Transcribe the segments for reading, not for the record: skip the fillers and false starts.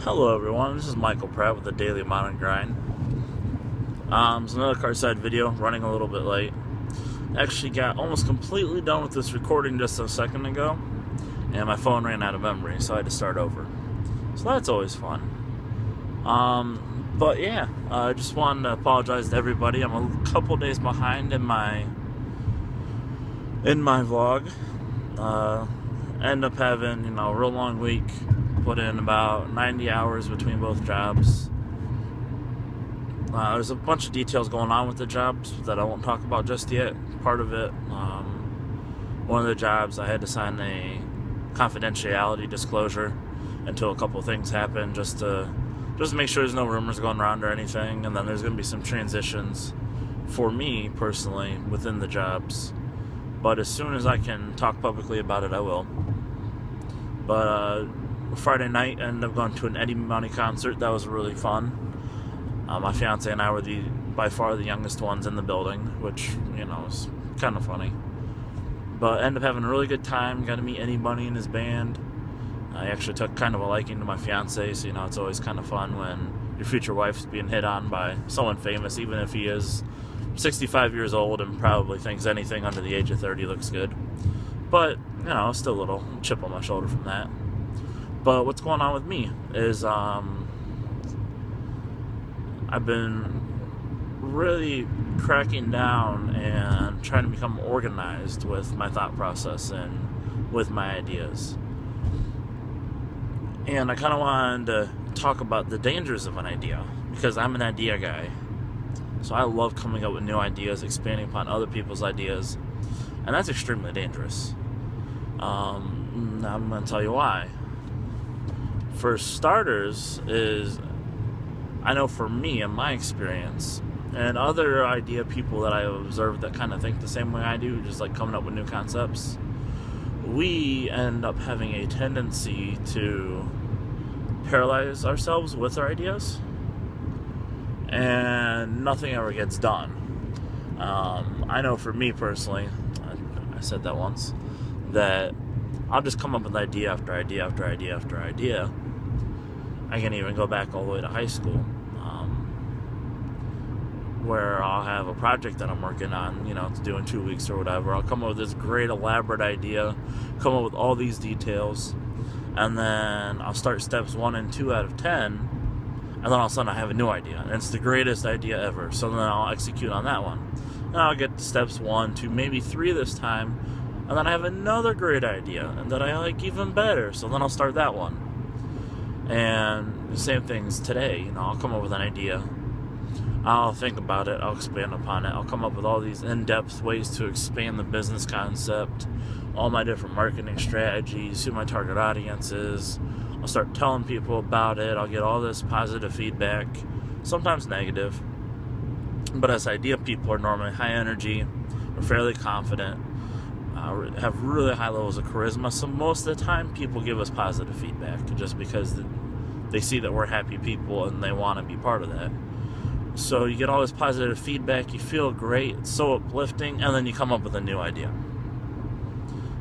Hello everyone, this is Michael Pratt with the Daily Modern Grind. It's another Carside video, running a little bit late. Actually got almost completely done with this recording just a second ago, and my phone ran out of memory, so I had to start over. So that's always fun. But yeah, I just wanted to apologize to everybody. I'm a couple days behind in my vlog. End up having, a real long week. Put in about 90 hours between both jobs. There's a bunch of details going on with the jobs that I won't talk about just yet. Part of it, one of the jobs I had to sign a confidentiality disclosure until a couple things happen, just to make sure there's no rumors going around or anything. And then there's going to be some transitions for me personally within the jobs. But as soon as I can talk publicly about it, I will. But Friday night, I ended up going to an Eddie Money concert. That was really fun. My fiance and I were by far the youngest ones in the building, which, was kind of funny. But ended up having a really good time. Got to meet Eddie Money and his band. I actually took kind of a liking to my fiance, so, it's always kind of fun when your future wife's being hit on by someone famous, even if he is 65 years old and probably thinks anything under the age of 30 looks good. But, still a little chip on my shoulder from that. But what's going on with me is I've been really cracking down and trying to become organized with my thought process and with my ideas. And I kind of wanted to talk about the dangers of an idea, because I'm an idea guy. So I love coming up with new ideas, expanding upon other people's ideas, and that's extremely dangerous. I'm going to tell you why. For starters, I know for me, in my experience, and other idea people that I have observed that kind of think the same way I do, just like coming up with new concepts, we end up having a tendency to paralyze ourselves with our ideas, and nothing ever gets done. I know for me personally, I said that once, that I'll just come up with idea after idea after idea after idea. I can even go back all the way to high school, where I'll have a project that I'm working on, to do in 2 weeks or whatever. I'll come up with this great elaborate idea, come up with all these details, and then I'll start steps 1 and 2 out of 10, and then all of a sudden I have a new idea, and it's the greatest idea ever. So then I'll execute on that one. And I'll get to steps 1, 2, maybe 3 this time, and then I have another great idea, and that I like even better. So then I'll start that one. And the same things today, I'll come up with an idea, I'll think about it, I'll expand upon it, I'll come up with all these in-depth ways to expand the business concept, all my different marketing strategies, who my target audience is. I'll start telling people about it, I'll get all this positive feedback, sometimes negative, but as idea people are normally high energy, are fairly confident, have really high levels of charisma, so most of the time people give us positive feedback just because they see that we're happy people and they want to be part of that. So you get all this positive feedback, you feel great, it's so uplifting, and then you come up with a new idea.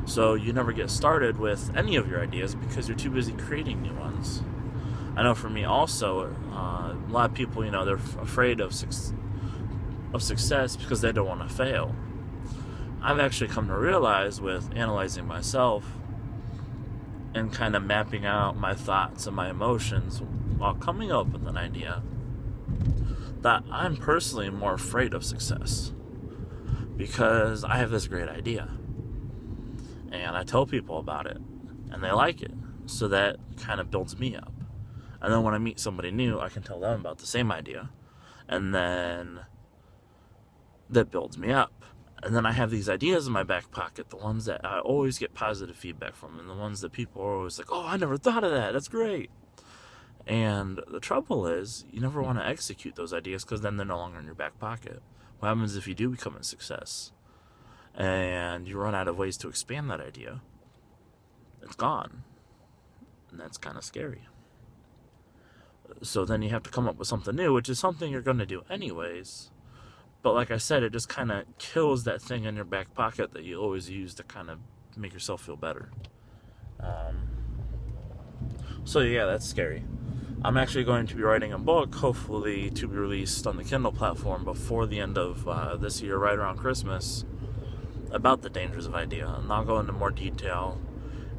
So you never get started with any of your ideas because you're too busy creating new ones. I know for me also, a lot of people, they're afraid of success because they don't want to fail. I've actually come to realize, with analyzing myself and kind of mapping out my thoughts and my emotions while coming up with an idea, that I'm personally more afraid of success, because I have this great idea and I tell people about it and they like it, so that kind of builds me up. And then when I meet somebody new, I can tell them about the same idea, and then that builds me up. And then I have these ideas in my back pocket, the ones that I always get positive feedback from, and the ones that people are always like, oh, I never thought of that, that's great. And the trouble is, you never want to execute those ideas, because then they're no longer in your back pocket. What happens if you do become a success and you run out of ways to expand that idea? It's gone. And that's kind of scary. So then you have to come up with something new, which is something you're going to do anyways. But like I said, it just kind of kills that thing in your back pocket that you always use to kind of make yourself feel better. So yeah, that's scary. I'm actually going to be writing a book, hopefully to be released on the Kindle platform before the end of this year, right around Christmas, about the dangers of idea. And I'll go into more detail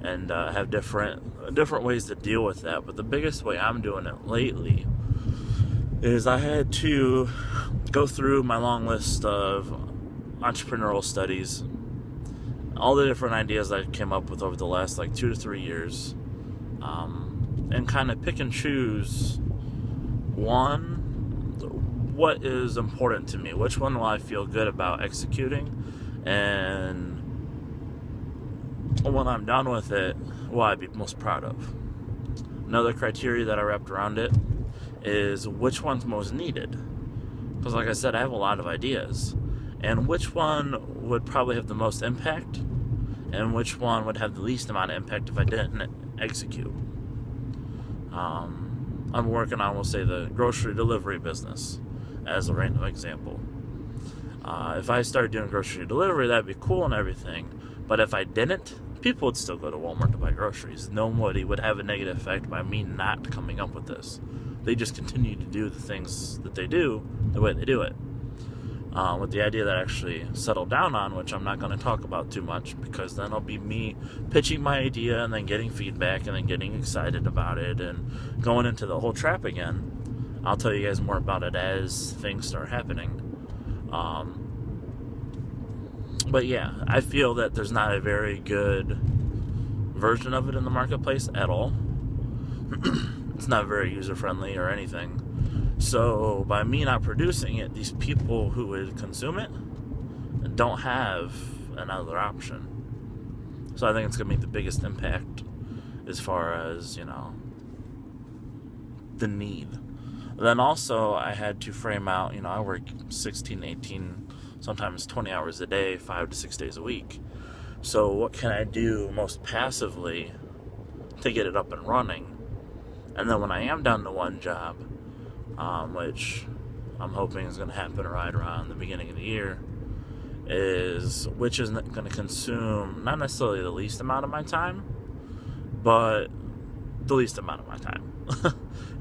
and have different ways to deal with that. But the biggest way I'm doing it lately is I had to go through my long list of entrepreneurial studies, all the different ideas I came up with over the last 2 to 3 years, and kind of pick and choose what is important to me, which one will I feel good about executing, and when I'm done with it, what I'd be most proud of. Another criteria that I wrapped around it is which one's most needed. Because like I said, I have a lot of ideas. And which one would probably have the most impact, and which one would have the least amount of impact if I didn't execute. I'm working on, we'll say, the grocery delivery business as a random example. If I started doing grocery delivery, that'd be cool and everything. But if I didn't, people would still go to Walmart to buy groceries. Nobody would have a negative effect by me not coming up with this. They just continue to do the things that they do the way they do it. With the idea that I actually settled down on, which I'm not going to talk about too much, because then it'll be me pitching my idea and then getting feedback and then getting excited about it and going into the whole trap again. I'll tell you guys more about it as things start happening. But yeah, I feel that there's not a very good version of it in the marketplace at all. It's not very user-friendly or anything. So by me not producing it, these people who would consume it don't have another option. So I think it's going to make the biggest impact as far as, the need. Then also I had to frame out, I work 16, 18, sometimes 20 hours a day, 5 to 6 days a week. So what can I do most passively to get it up and running? And then when I am down to one job, which I'm hoping is going to happen right around the beginning of the year, which is going to consume not necessarily the least amount of my time, but the least amount of my time.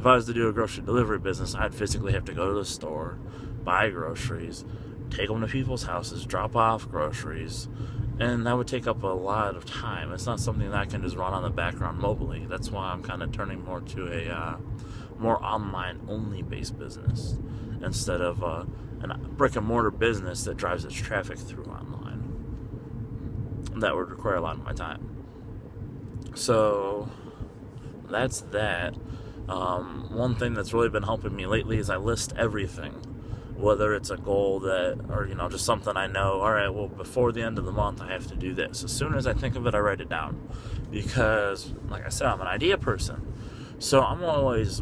If I was to do a grocery delivery business, I'd physically have to go to the store, buy groceries, take them to people's houses, drop off groceries, and that would take up a lot of time. It's not something that I can just run on the background mobily. That's why I'm kind of turning more to a more online-only based business instead of a brick-and-mortar business that drives its traffic through online. That would require a lot of my time. So that's that. One thing that's really been helping me lately is I list everything, whether it's a goal or just something I know, all right, well, before the end of the month I have to do this. As soon as I think of it, I write it down, because like I said, I'm an idea person. So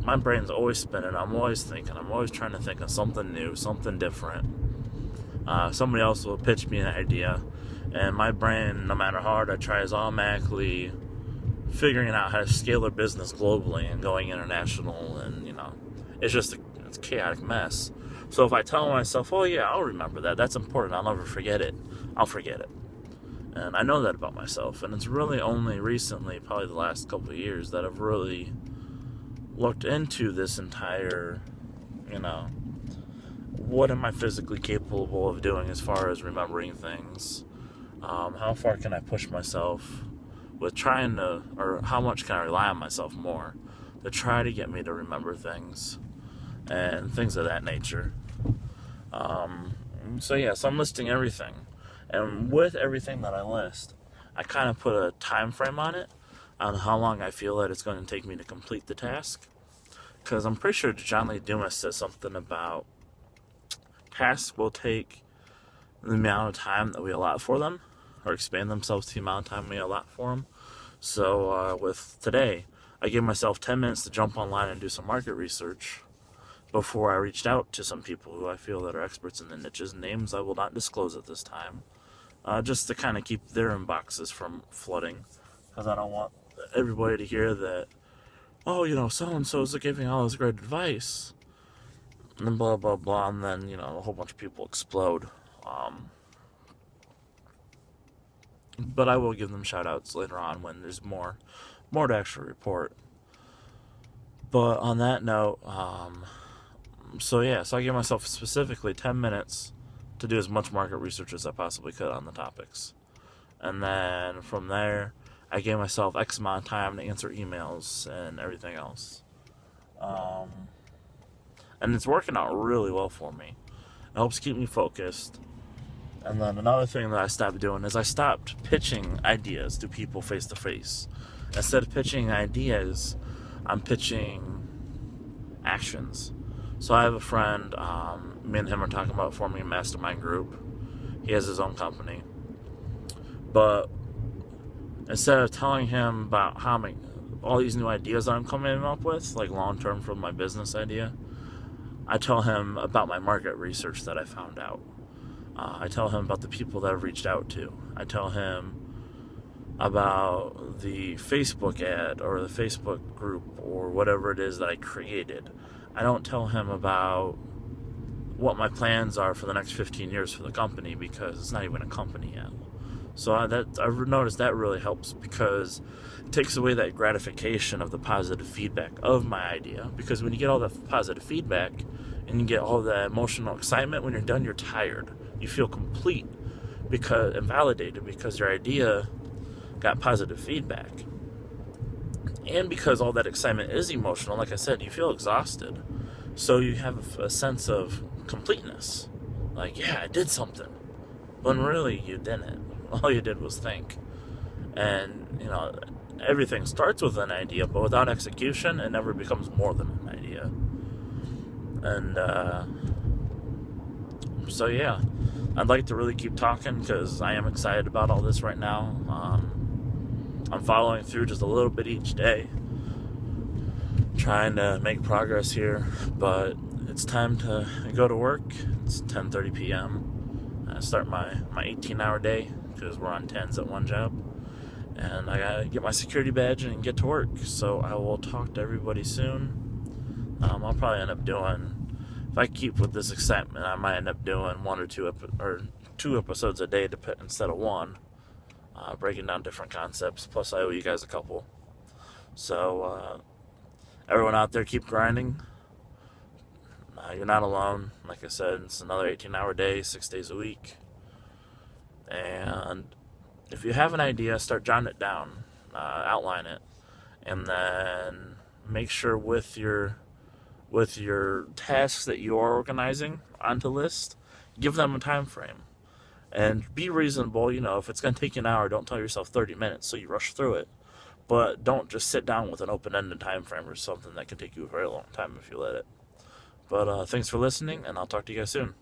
my brain's always spinning, I'm always thinking, I'm always trying to think of something new, something different. Somebody else will pitch me an idea, and my brain, no matter how hard I try, is automatically figuring out how to scale their business globally and going international, and it's just a chaotic mess. So if I tell myself, oh yeah, I'll remember that, that's important, I'll never forget it, I'll forget it. And I know that about myself, and it's really only recently, probably the last couple of years, that I've really looked into this entire, what am I physically capable of doing as far as remembering things? How far can I push myself with or how much can I rely on myself more to try to get me to remember things and things of that nature. So I'm listing everything, and with everything that I list, I kind of put a time frame on it, on how long I feel that it's going to take me to complete the task. Because I'm pretty sure John Lee Dumas says something about tasks will take the amount of time that we allot for them, or expand themselves to the amount of time we allot for them. So with today, I gave myself 10 minutes to jump online and do some market research before I reached out to some people who I feel that are experts in the niches. Names I will not disclose at this time, just to kind of keep their inboxes from flooding, because I don't want everybody to hear that, oh, so-and-so is giving all this great advice, and then blah, blah, blah, and then, a whole bunch of people explode. But I will give them shout-outs later on when there's more to actually report. But on that note, so I gave myself specifically 10 minutes to do as much market research as I possibly could on the topics. And then from there, I gave myself X amount of time to answer emails and everything else. And it's working out really well for me. It helps keep me focused. And then another thing that I stopped doing is I stopped pitching ideas to people face to face. Instead of pitching ideas, I'm pitching actions. So I have a friend, me and him are talking about forming a mastermind group. He has his own company. But instead of telling him about all these new ideas that I'm coming up with, like long term from my business idea, I tell him about my market research that I found out. I tell him about the people that I've reached out to. I tell him about the Facebook ad or the Facebook group or whatever it is that I created. I don't tell him about what my plans are for the next 15 years for the company, because it's not even a company yet. So I've noticed that really helps, because it takes away that gratification of the positive feedback of my idea. Because when you get all the positive feedback and you get all the emotional excitement, when you're done, you're tired. You feel complete and validated because your idea got positive feedback. And because all that excitement is emotional, like I said, you feel exhausted. So you have a sense of completeness. Like, yeah, I did something. When really you didn't. All you did was think. And, everything starts with an idea, but without execution, it never becomes more than an idea. And, I'd like to really keep talking, because I am excited about all this right now. I'm following through just a little bit each day, trying to make progress here, but it's time to go to work. It's 10:30 p.m. I start my 18-hour day, because we're on 10s at one job, and I gotta get my security badge and get to work. So I will talk to everybody soon. I'll probably end up doing, if I keep with this excitement, I might end up doing one or two episodes a day instead of one, breaking down different concepts. Plus I owe you guys a couple. So everyone out there, keep grinding. You're not alone. Like I said, it's another 18-hour day, 6 days a week. And if you have an idea, start jotting it down, outline it, and then make sure with your tasks that you are organizing onto list, give them a time frame, and be reasonable. If it's going to take you an hour, don't tell yourself 30 minutes so you rush through it. But don't just sit down with an open-ended time frame or something that can take you a very long time if you let it. But thanks for listening, and I'll talk to you guys soon.